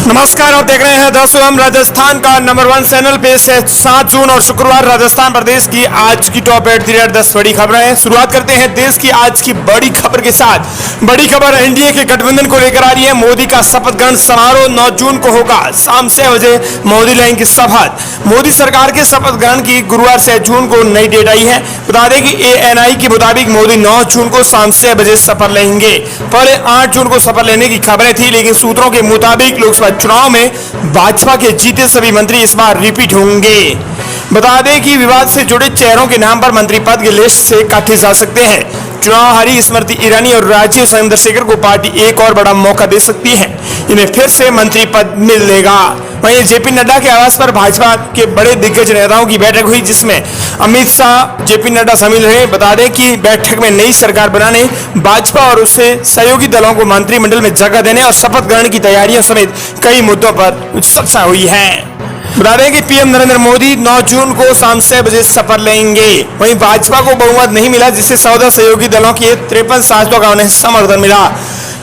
नमस्कार, आप देख रहे हैं हम राजस्थान का नंबर 1 चैनल पे से 7 जून और शुक्रवार राजस्थान प्रदेश की आज की टॉप 10 बड़ी खबरें। शुरुआत करते हैं देश की आज की बड़ी खबर के साथ। बड़ी खबर एनडीए के गठबंधन को लेकर आ रही है। मोदी का शपथ ग्रहण समारोह 9 जून को होगा। शाम 6 बजे मोदी लेंगे शपथ। मोदी सरकार के शपथ ग्रहण की गुरुवार 6 जून को नई डेट आई है। बता दें कि एएनआई के मुताबिक मोदी 9 जून को शाम 6 बजे शपथ लेंगे। पहले 8 जून को शपथ लेने की खबरें थी, लेकिन सूत्रों के मुताबिक लोकसभा चुनाव में भाजपा के जीते सभी मंत्री इस बार रिपीट होंगे। बता दें कि विवाद से जुड़े चेहरों के नाम पर मंत्री पद की लिस्ट से काटे जा सकते हैं। चुनाव हारी स्मृति ईरानी और राजीव चंद्रशेखर को पार्टी एक और बड़ा मौका दे सकती है। इन्हें फिर से मंत्री पद मिलेगा। वहीं जेपी नड्डा के आवास पर भाजपा के बड़े दिग्गज नेताओं की बैठक हुई, जिसमें अमित शाह, जेपी नड्डा शामिल रहे। बता दें कि बैठक में नई सरकार बनाने, भाजपा और उससे सहयोगी दलों को मंत्रिमंडल में जगह देने और शपथ ग्रहण की तैयारियों समेत कई मुद्दों पर चर्चा हुई है। बता दें कि पीएम नरेंद्र मोदी 9 जून को शाम 6 बजे शपथ लेंगे। वहीं भाजपा को बहुमत नहीं मिला, जिससे 14 सहयोगी दलों के 53 सांसदों का उन्हें समर्थन मिला।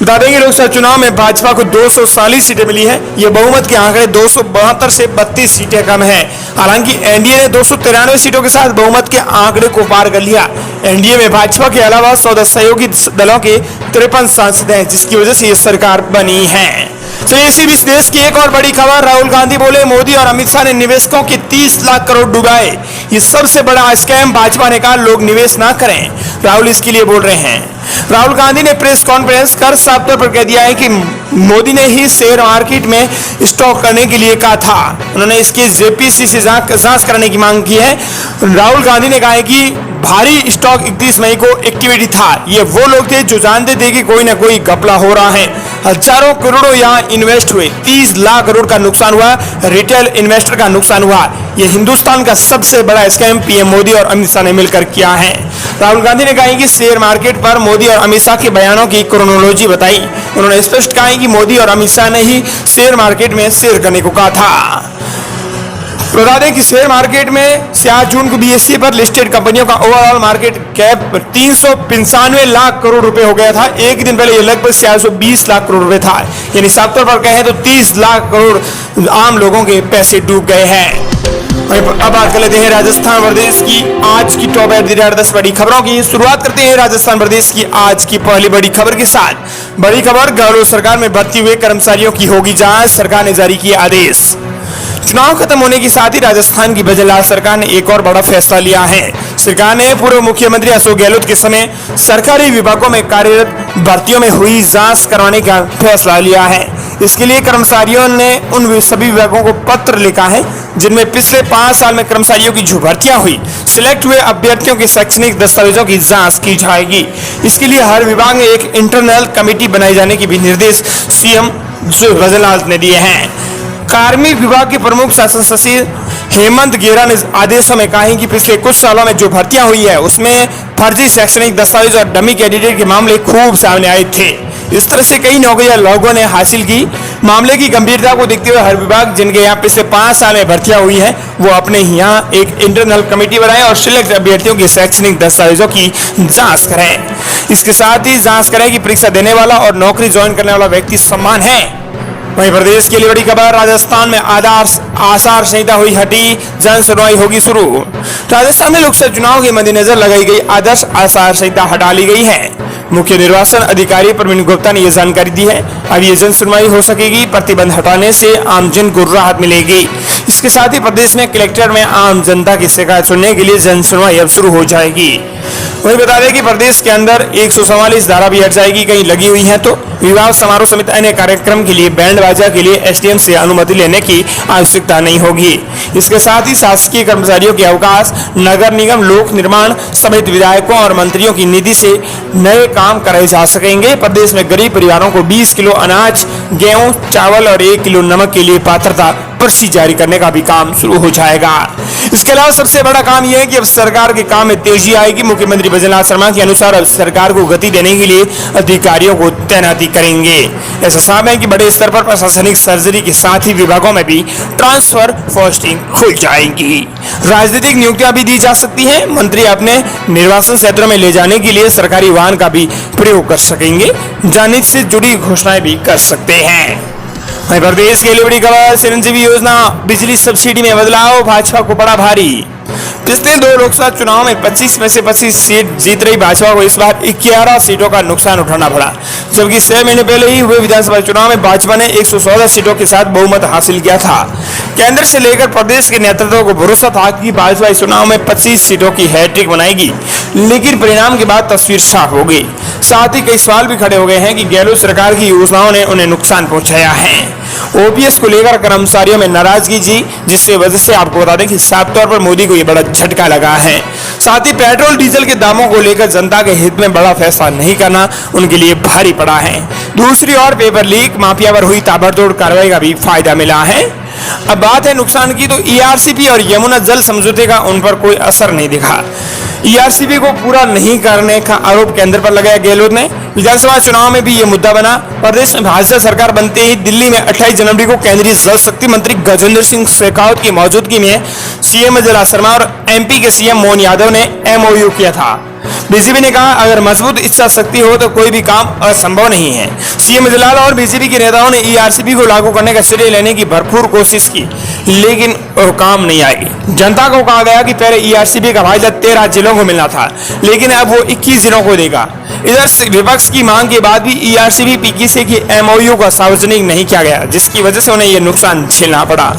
बता दें कि लोकसभा चुनाव में भाजपा को 240 सीटें मिली है। ये बहुमत के आंकड़े 272 से 32 सीटें कम है। हालांकि एनडीए ने 293 सीटों के साथ बहुमत के आंकड़े को पार कर लिया। एनडीए में भाजपा के अलावा 14 सहयोगी दलों के 53 सांसद हैं, जिसकी वजह से ये सरकार बनी है। तो इसी बीच देश की एक और बड़ी खबर। राहुल गांधी बोले, मोदी और अमित शाह ने निवेशकों के 30 लाख करोड़ डुबाए। ये सबसे बड़ा स्कैम। भाजपा ने कहा लोग निवेश ना करें। राहुल इसके लिए बोल रहे हैं। राहुल गांधी ने प्रेस कॉन्फ्रेंस कर साफ तौर पर कह दिया है कि मोदी ने ही शेयर मार्केट में स्टॉक करने के लिए कहा था। उन्होंने इसकी जेपीसी से जांच करने की मांग की है। राहुल गांधी ने कहा है कि भारी स्टॉक 31 मई को एक्टिविटी था। ये वो लोग थे जो जानते थे कि कोई ना कोई घपला हो रहा है। हजारों करोड़ों यहाँ इन्वेस्ट हुए। 30 लाख करोड़ का नुकसान हुआ। रिटेल इन्वेस्टर का नुकसान हुआ। यह हिंदुस्तान का सबसे बड़ा स्कैम पीएम मोदी और अमित शाह ने मिलकर किया है। राहुल गांधी ने कहा कि शेयर मार्केट पर मोदी और अमित शाह के बयानों की क्रोनोलॉजी बताई। उन्होंने स्पष्ट कहा कि मोदी और अमित शाह ने ही शेयर मार्केट में शेयर करने को कहा था। बता दें कि शेयर मार्केट में 7 जून को बीएसई पर लिस्टेड कंपनियों का overall market cap 395 lakh crore रुपए हो गया था। एक दिन पहले ये लगभग 420 लाख करोड़ रुपए था। यानी साफ तौर पर कहें तो 30 लाख करोड़ आम लोगों के पैसे डूब गए हैं। अब बात कर लेते हैं राजस्थान प्रदेश की आज की टॉप 10 बड़ी खबरों की। शुरुआत करते हैं राजस्थान प्रदेश की आज की पहली बड़ी खबर के साथ। बड़ी खबर, गहलोत सरकार में भर्ती हुए कर्मचारियों की होगी जांच। सरकार ने जारी किया आदेश। चुनाव खत्म होने के साथ ही राजस्थान की बजरलाल सरकार ने एक और बड़ा फैसला लिया है। सरकार ने पूर्व मुख्यमंत्री अशोक गहलोत के समय सरकारी विभागों में कार्यरत भर्तियों में हुई जांच करवाने का फैसला लिया है। इसके लिए कर्मचारियों ने उन सभी विभागों को पत्र लिखा है जिनमें पिछले 5 साल में कर्मचारियों की जो भर्तियां हुई, सिलेक्ट हुए अभ्यर्थियों के शैक्षणिक दस्तावेजों की जांच की जाएगी। इसके लिए हर विभाग में एक इंटरनल कमेटी बनाए जाने के भी निर्देश सीएम बजरलाल ने दिए हैं। कार्मिक विभाग के प्रमुख शासन सचिव हेमंत गेरा ने आदेशों में कहा है कि पिछले कुछ सालों में जो भर्तियां हुई है उसमें फर्जी शैक्षणिक दस्तावेज और डमी कैंडिडेट के मामले खूब सामने आए थे। इस तरह से कई नौकरियां लोगों ने हासिल की। मामले की गंभीरता को देखते हुए हर विभाग जिनके यहाँ पिछले 5 साल में भर्तियां हुई है वो अपने यहाँ एक इंटरनल कमेटी बनाए और सिलेक्ट अभ्यर्थियों के शैक्षणिक दस्तावेजों की जांच करें। इसके साथ ही जांच करें कि परीक्षा देने वाला और नौकरी ज्वाइन करने वाला व्यक्ति समान है। वहीं प्रदेश के लिए बड़ी खबर, राजस्थान में आचार संहिता हुई हटी, जन सुनवाई होगी शुरू। राजस्थान में लोकसभा चुनाव के मद्देनजर लगाई गई आदर्श आचार संहिता हटा ली गई है। मुख्य निर्वाचन अधिकारी प्रवीण गुप्ता ने यह जानकारी दी है। अब ये जन सुनवाई हो सकेगी। प्रतिबंध हटाने से आमजन को राहत मिलेगी। इसके साथ ही प्रदेश में कलेक्टर में आम जनता की शिकायत सुनने के लिए जन सुनवाई अब शुरू हो जाएगी। वही बता दें कि प्रदेश के अंदर 144 धारा भी हट जाएगी। कहीं लगी हुई है तो विवाह समारोह समेत अन्य कार्यक्रम के लिए बैंड बाजा के लिए एसडीएम से अनुमति लेने की आवश्यकता नहीं होगी। इसके साथ ही शासकीय कर्मचारियों के अवकाश, नगर निगम, लोक निर्माण समेत विधायकों और मंत्रियों की निधि से नए काम कराए जा सकेंगे। प्रदेश में गरीब परिवारों को 20 किलो अनाज, गेहूं, चावल और 1 किलो नमक के लिए पात्रता पर्ची जारी करने का भी काम शुरू हो जाएगा। इसके अलावा सबसे बड़ा काम यह है कि अब सरकार के काम में तेजी आएगी। मुख्यमंत्री बजरलाल शर्मा के अनुसार अब सरकार को गति देने के लिए अधिकारियों को तैनाती करेंगे। ऐसा साफ है कि बड़े स्तर पर प्रशासनिक सर्जरी के साथ ही विभागों में भी ट्रांसफर पोस्टिंग खुल जाएंगी। राजनीतिक नियुक्तियां भी दी जा सकती हैं। मंत्री अपने निर्वाचन क्षेत्रों में ले जाने के लिए सरकारी वाहन का भी प्रयोग कर सकेंगे। जाने से जुड़ी घोषणाएं भी कर सकते हैं। वहीं प्रदेश के लिए बड़ी खबर, चिरंजीवी योजना बिजली सब्सिडी में बदलाव, भाजपा को पड़ा भारी। पिछले 2 लोकसभा चुनाव में 25 में से 25 सीट जीत रही भाजपा को इस बार 11 सीटों का नुकसान उठाना पड़ा, जबकि 6 महीने पहले ही हुए विधानसभा चुनाव में भाजपा ने 114 सीटों के साथ बहुमत हासिल किया था। केंद्र से लेकर प्रदेश के नेतृत्व को भरोसा था कि भाजपा इस चुनाव में 25 सीटों की हैट्रिक बनाएगी, लेकिन परिणाम के बाद तस्वीर साफ हो गई। साथ ही कई सवाल भी खड़े हो गए हैं कि गहलोत सरकार की योजनाओं ने उन्हें नुकसान पहुंचाया है। ओपीएस को लेकर कर्मचारियों में नाराजगी जी, जिससे वजह से आपको बता दें कि साफ तौर पर मोदी को ये बड़ा झटका लगा है। साथ ही पेट्रोल डीजल के दामों को लेकर जनता के हित में बड़ा फैसला नहीं करना उनके लिए भारी पड़ा है। दूसरी ओर पेपर लीक माफिया पर हुई ताबड़तोड़ कार्रवाई का भी फायदा मिला है। अब बात है नुकसान की, तो ईआरसीपी और यमुना जल समझौते का उन पर कोई असर नहीं दिखा। ईआरसीपी को पूरा नहीं करने का आरोप केंद्र पर लगाया गहलोत ने। विधानसभा चुनाव में भी ये मुद्दा बना। प्रदेश में भाजपा सरकार बनते ही दिल्ली में 28 जनवरी को केंद्रीय जल शक्ति मंत्री गजेंद्र सिंह शेखावत की मौजूदगी में सीएम जला शर्मा और एमपी के सीएम मोहन यादव ने एमओयू किया था। बीजेपी ने कहा, अगर मजबूत इच्छा शक्ति हो तो कोई भी काम असंभव नहीं है। सीएम जलाल और बीजेपी के नेताओं ने ईआरसीपी को लागू करने का श्रेय लेने की भरपूर कोशिश की, लेकिन वो काम नहीं आई। जनता को कहा गया कि पहले ईआरसीपी का फायदा 13 जिलों को मिलना था, लेकिन अब वो 21 जिलों को देगा। इधर विपक्ष की मांग के बाद भी ईआरसीपी पीकेसी के एमओयू का सार्वजनिक नहीं किया गया, जिसकी वजह से उन्हें यह नुकसान झेलना पड़ा।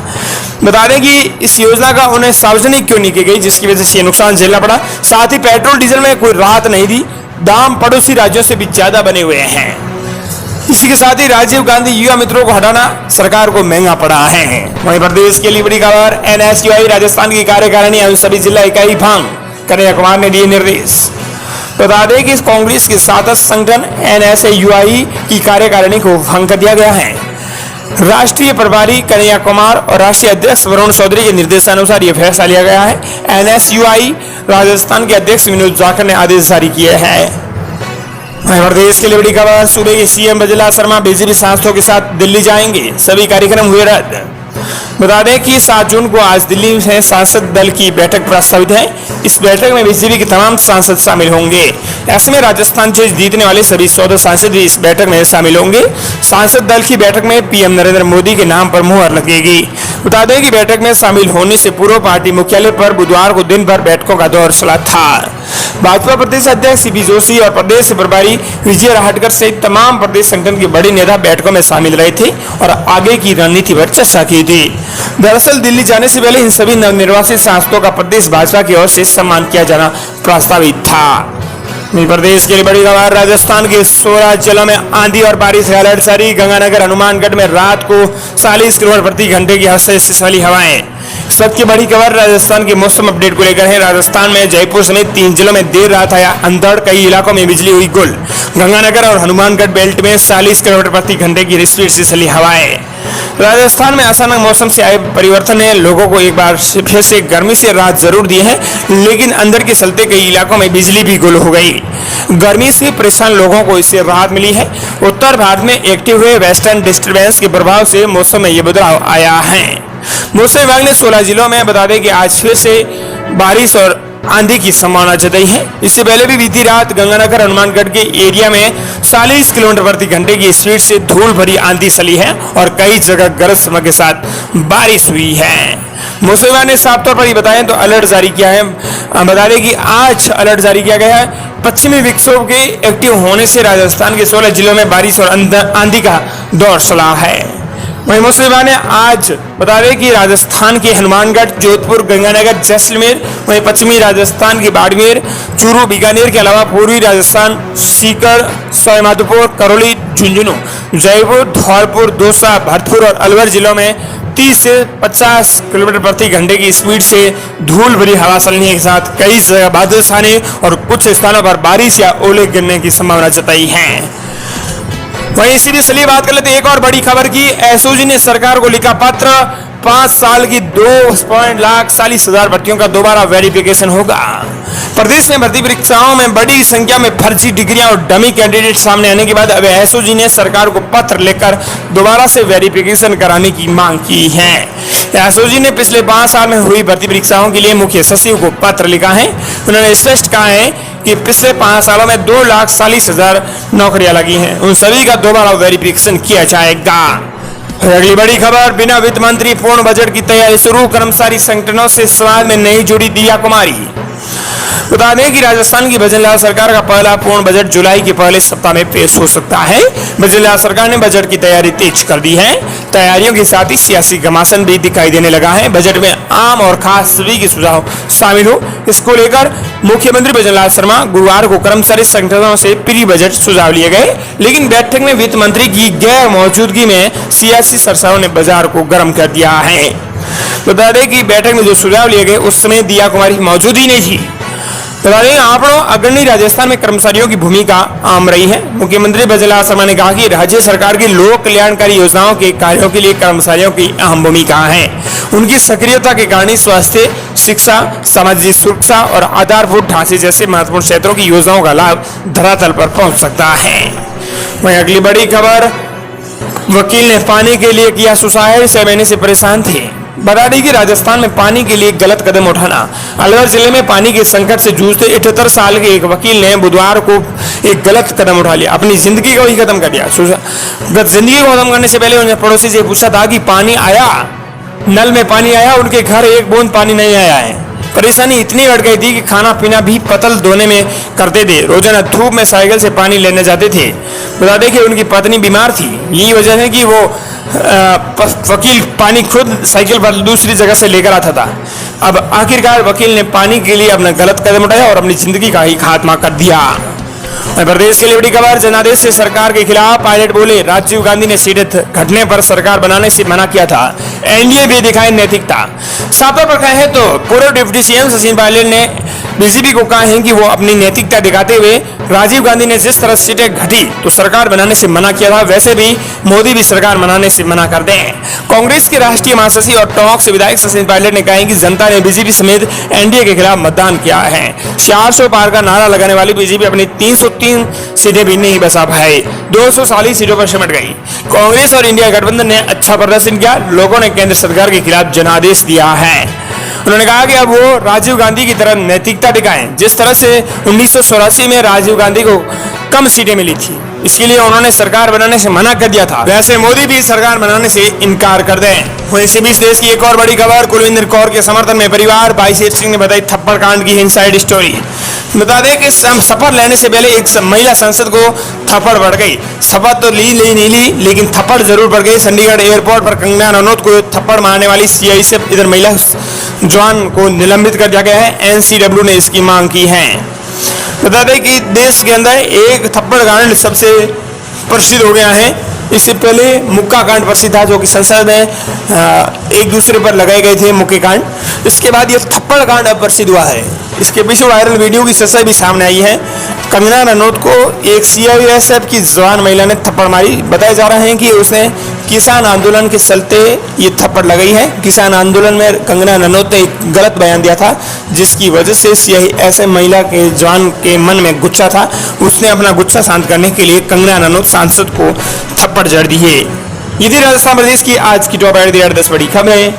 बता दें कि इस योजना का उन्हें सार्वजनिक क्यों नहीं की गई, जिसकी वजह से ये नुकसान झेलना पड़ा। साथ ही पेट्रोल डीजल में कोई राहत नहीं दी, दाम पड़ोसी राज्यों से भी ज्यादा बने हुए हैं। इसी के साथ ही राजीव गांधी युवा मित्रों को हटाना सरकार को महंगा पड़ा है। वहीं प्रदेश के लिए बड़ी खबर, एनएसयूआई राजस्थान की कार्यकारिणी एवं सभी जिला इकाई भंग, कन्हैया कुमार ने दिए निर्देश। बता दें कि कांग्रेस के साथ संगठन एनएसयूआई की कार्यकारिणी को भंग कर दिया गया है। राष्ट्रीय प्रभारी कन्हैया कुमार और राष्ट्रीय अध्यक्ष वरुण चौधरी के निर्देशानुसार यह फैसला लिया गया है। एनएसयूआई राजस्थान के अध्यक्ष विनोद जाखड़ ने आदेश जारी किए हैं। प्रदेश के लिए बड़ी खबर, सूबे के सीएम बजला शर्मा बीजेपी सांसदों के साथ दिल्ली जाएंगे, सभी कार्यक्रम हुए रद्द। बता दें कि 7 जून को आज दिल्ली में सांसद दल की बैठक प्रस्तावित है। इस बैठक में बीजेपी के तमाम सांसद शामिल होंगे। ऐसे में राजस्थान से जीतने वाले सभी 14 सांसद भी इस बैठक में शामिल होंगे। सांसद दल की बैठक में पीएम नरेंद्र मोदी के नाम पर मुहर लगेगी। बता दें कि बैठक में शामिल होने से पूर्व पार्टी मुख्यालय पर बुधवार को दिन भर बैठकों का दौर चला था। भाजपा प्रदेश अध्यक्ष सीपी जोशी और प्रदेश प्रभारी विजय राहटकर सहित तमाम प्रदेश संगठन के बड़े नेता बैठकों में शामिल रहे थे और आगे की रणनीति पर चर्चा की थी। दरअसल दिल्ली जाने से पहले इन सभी नवनिर्वाचित सांसदों का प्रदेश भाजपा की ओर से सम्मान किया जाना प्रस्तावित था। प्रदेश के लिए बड़ी खबर, राजस्थान के 16 जिलों में आंधी और बारिश का अलर्ट जारी। गंगानगर हनुमानगढ़ में रात को 40 किलोमीटर प्रति घंटे की हद वाली हवाएं। इस वक्त की बड़ी खबर राजस्थान के मौसम अपडेट को लेकर है। राजस्थान में जयपुर समेत 3 जिलों में देर रात आया अंधड़, कई इलाकों में बिजली हुई गुल। गंगानगर और हनुमानगढ़ बेल्ट में 40 किलोमीटर प्रति घंटे की स्पीड से चली हवाएं। राजस्थान में अचानक मौसम से आए परिवर्तन ने लोगों को एक बार फिर से गर्मी से राहत जरूर दी है, लेकिन अंदर के चलते कई इलाकों में बिजली भी गुल हो गई। गर्मी से परेशान लोगों को इससे राहत मिली है। उत्तर भारत में एक्टिव हुए वेस्टर्न डिस्टर्बेंस के प्रभाव से मौसम में ये बदलाव आया है। मौसम विभाग ने 16 जिलों में बता दें कि आज फिर से बारिश और आंधी की संभावना जताई है। इससे पहले भी बीती रात गंगानगर हनुमानगढ़ के एरिया में 40 किलोमीटर प्रति घंटे की स्पीड से धूल भरी आंधी चली है और कई जगह गरज चमक के साथ बारिश हुई है। मौसम विभाग ने साफ तौर पर ये बताया तो अलर्ट जारी किया है। बता दें कि आज अलर्ट जारी किया गया है। पश्चिमी विक्षोभ के एक्टिव होने से राजस्थान के 16 जिलों में बारिश और आंधी का दौर चला है। वहीं मौसम विभाग ने आज बता दें कि राजस्थान के हनुमानगढ़, जोधपुर, गंगानगर, जैसलमेर, वहीं पश्चिमी राजस्थान के बाड़मेर, चूरू, बीकानेर के अलावा पूर्वी राजस्थान सीकर, सवाईमाधोपुर, करौली, झुंझुनू, जयपुर, धौलपुर, दौसा, भरतपुर और अलवर जिलों में 30 से 50 किलोमीटर प्रति घंटे की स्पीड से धूल भरी हवा चलने के साथ कई जगह बादल छाने और कुछ स्थानों पर बारिश या ओले गिरने की संभावना जताई है। वहीं इसी भी चलिए बात कर लेते एक और बड़ी खबर की। एसओजी ने सरकार को लिखा पत्र, 5 साल की 2,40,00,000 भर्तियों का दोबारा वेरिफिकेशन होगा। प्रदेश में भर्ती परीक्षाओं में बड़ी संख्या में फर्जी डिग्रियां और डमी कैंडिडेट सामने आने के बाद अब एसओजी ने सरकार को पत्र लिखकर दोबारा से वेरिफिकेशन कराने की मांग की है। एसओजी ने पिछले 5 साल में हुई भर्ती परीक्षाओं के लिए मुख्य सचिव को पत्र लिखा है। उन्होंने स्पष्ट कहा है कि पिछले 5 सालों में 2,40,000 नौकरियां लगी हैं, उन सभी का दोबारा वेरिफिकेशन किया जाएगा। अगली बड़ी खबर, बिना वित्त मंत्री पूर्ण बजट की तैयारी शुरू, कर्मचारी संगठनों से सलाह में नहीं जुड़ी दिया कुमारी। बता दें कि राजस्थान की भजनलाल सरकार का पहला पूर्ण बजट जुलाई के पहले सप्ताह में पेश हो सकता है। भजनलाल सरकार ने बजट की तैयारी तेज कर दी है। तैयारियों के साथ ही सियासी घमासान भी दिखाई देने लगा है। बजट में आम और खास सभी के सुझाव शामिल हो, इसको लेकर मुख्यमंत्री भजनलाल शर्मा गुरुवार को कर्मचारी संगठनों से प्री बजट सुझाव लिए गए, लेकिन बैठक में वित्त मंत्री की गैर मौजूदगी में सियासी सरसाओं ने बाजार को गर्म कर दिया है। बता दें कि बैठक में जो सुझाव लिए गए उस समय दिया कुमारी मौजूद ही नहीं थी। बता दें आंकड़ों अग्रणी राजस्थान में कर्मचारियों की भूमिका आम रही है। मुख्यमंत्री भजनलाल शर्मा ने कहा कि राज्य सरकार की लोक कल्याणकारी योजनाओं के कार्यों के लिए कर्मचारियों की अहम भूमिका है। उनकी सक्रियता के कारण स्वास्थ्य, शिक्षा, सामाजिक सुरक्षा और आधारभूत ढांचे जैसे महत्वपूर्ण क्षेत्रों की योजनाओं का लाभ धरातल पर पहुंच सकता है। वहीं अगली बड़ी खबर, वकील ने पानी के लिए किया सुसाइड, 6 महीने से परेशान थे। बता दें कि राजस्थान में पानी के लिए गलत कदम उठाना। अलवर जिले में पानी के संकट से जूझते 78 साल के एक वकील ने बुधवार को एक गलत कदम उठा लिया, अपनी जिंदगी को ही खत्म कर दिया। जिंदगी को खत्म करने से पहले उन्हें पड़ोसी से पूछा था कि पानी आया, नल में पानी आया, उनके घर एक बूंद पानी नहीं आया है। परेशानी इतनी बढ़ गई थी कि खाना पीना भी पतल धोने में करते थे। रोजाना धूप में साइकिल से पानी लेने जाते थे। बता दें कि उनकी पत्नी बीमार थी, यही वजह है कि वो वकील पानी खुद साइकिल पर दूसरी जगह से लेकर आता था। अब आखिरकार वकील ने पानी के लिए अपना गलत कदम उठाया और अपनी जिंदगी का ही खात्मा कर दिया। प्रदेश के लिए बड़ी खबर, जनादेश से सरकार के खिलाफ पायलट बोले, राजीव गांधी ने सीट घटने पर सरकार बनाने से मना किया था, एनडीए भी दिखाए नैतिकता। सातों पर कहे तो पूर्व डिप्टी सीएम सचिन पायलट ने बीजेपी को कहा है कि वो अपनी नैतिकता दिखाते हुए राजीव गांधी ने जिस तरह सीटें घटी तो सरकार बनाने से मना किया था, वैसे भी मोदी भी सरकार बनाने से मना कर दें। कांग्रेस के राष्ट्रीय महासचिव और टोंक से विधायक सचिन पायलट ने कहा है कि जनता ने बीजेपी समेत एनडीए के खिलाफ मतदान किया है। 400 पार का नारा लगाने वाली बीजेपी अपनी 303 सीटें भी नहीं बचा पाई, 240 सीटों पर सिमट गई। कांग्रेस और इंडिया गठबंधन ने अच्छा प्रदर्शन किया, लोगों ने केंद्र सरकार के खिलाफ जनादेश दिया है। उन्होंने कहा कि अब वो राजीव गांधी की तरह नैतिकता दिखाएं, जिस तरह से 1984 में राजीव गांधी को कम सीटें मिली थी, इसके लिए उन्होंने सरकार बनाने से मना कर दिया था, वैसे मोदी भी सरकार बनाने से इनकार कर दें। इसी बीच देश की एक और बड़ी खबर, कुलविंदर कौर के समर्थन में परिवार, भाई शेर सिंह ने बताई थप्पड़ कांड की इनसाइड स्टोरी। बता दें कि शपथ लेने से पहले एक महिला सांसद को थप्पड़ पड़ गई। शपथ तो नहीं ली, लेकिन थप्पड़ जरूर पड़ गई। चंडीगढ़ एयरपोर्ट पर कंगना रनौत को थप्पड़ मारने वाली सीआई से इधर महिला जवान को निलंबित कर दिया गया है। एनसीडब्ल्यू ने इसकी मांग की है। बता दें कि देश के अंदर एक थप्पड़ कांड सबसे प्रसिद्ध हो गया है। इससे पहले मुक्का कांड प्रसिद्ध था, जो कि संसद में एक दूसरे पर लगाए गए थे मुक्के कांड। इसके बाद ये थप्पड़ कांड अब प्रसिद्ध हुआ है। इसके पीछे वायरल वीडियो की सच्चाई भी सामने आई है। कंगना रनौत को एक सीआईएसएफ की जवान महिला ने थप्पड़ मारी। बताया जा रहा है कि उसने किसान आंदोलन के चलते ये थप्पड़ लगाई है। किसान आंदोलन में कंगना रनौत ने एक गलत बयान दिया था, जिसकी वजह से सीआईएसएफ महिला के जवान के मन में गुस्सा था। उसने अपना गुस्सा शांत करने के लिए कंगना रनौत सांसद को थप्पड़ जड़ दी है। ये थी राजस्थान प्रदेश की आज की टॉप 8 10 बड़ी खबरें।